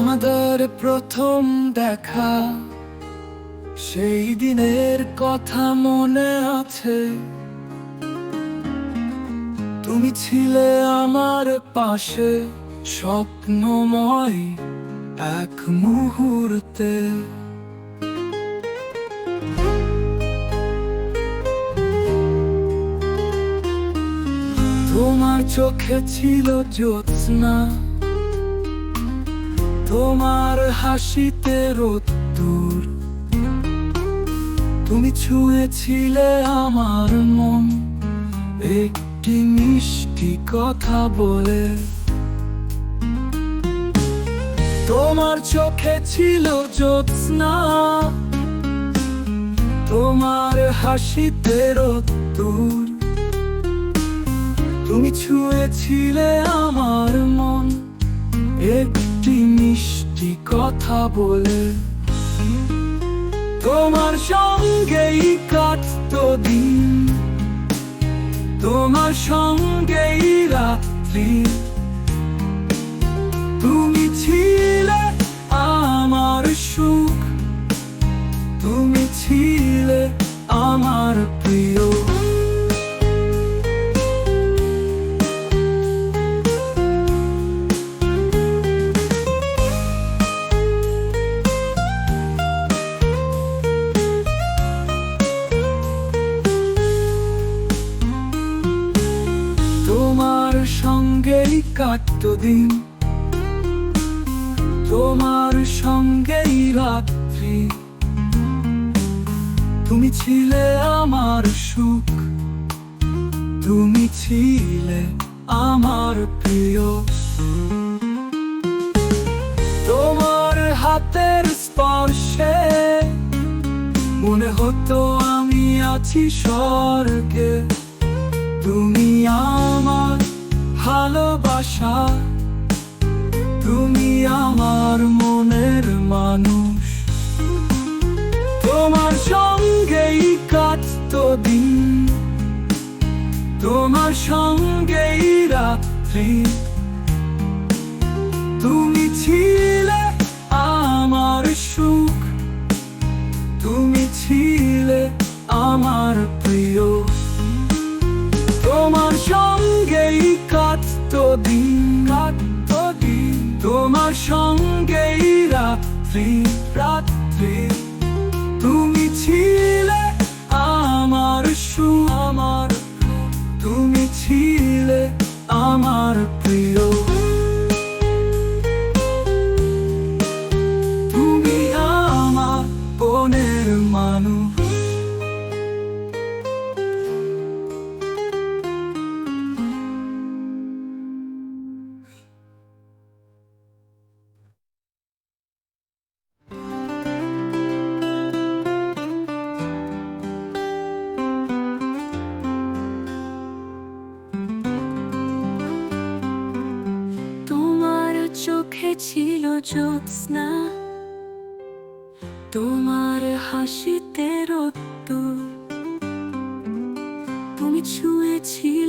আমাদের প্রথম দেখা, সেই দিনের কথা মনে আছে। তুমি ছিলে আমার পাশে, স্বপ্নময় এক মুহূর্তে। তোমার চোখে ছিল জ্যোৎস্না, তোমার হাসিতে রোদ্দুর। তুমি ছুঁয়েছিলে আমার মন একটি মিষ্টি কথা বলে। তোমার চোখে ছিল জ্যোৎস্না, তোমার হাসিতে রোদ্দুর। তুমি ছুঁয়েছিলে আমার মন একটি মিষ্টি কথা বলে। তোমার সঙ্গেই কাটতো দিন, তোমার সঙ্গেই রাত্রি। তুমি ছিলে আমার সুখ, তুমি ছিলে আমার প্রিয়। তোমার সঙ্গেই কাটতো দিন, তোমার সঙ্গেই রাত্রি। তুমি ছিলে আমার সুখ, তুমি ছিলে আমার প্রিয়। তোমার হাতের স্পর্শে মনে হতো আমি আছি স্বর্গে। তুমি আমার ভালোবাসা, তুমি আমার মনের মানুষ। তোমার সঙ্গেই কাটতো দিন, তোমার সঙ্গেই রাত্রি। তুমি ছিলে আমার সুখ, তুমি ছিলে আমার প্রিয়। তোমার সঙ্গেই কাটতো দিন, কাটতো দিন, তোমার সঙ্গেই রাত্রি, রাত্রি। তুমি ছিলে আমার সুখ, আমার, তুমি ছিলে আমার প্রিয়। তুমি আমার মনের মানুষ। তোমার চোখে ছিল জ্যোৎস্না, তোমার হাসিতে রোদ্দুর। তুমি ছুঁয়েছিলে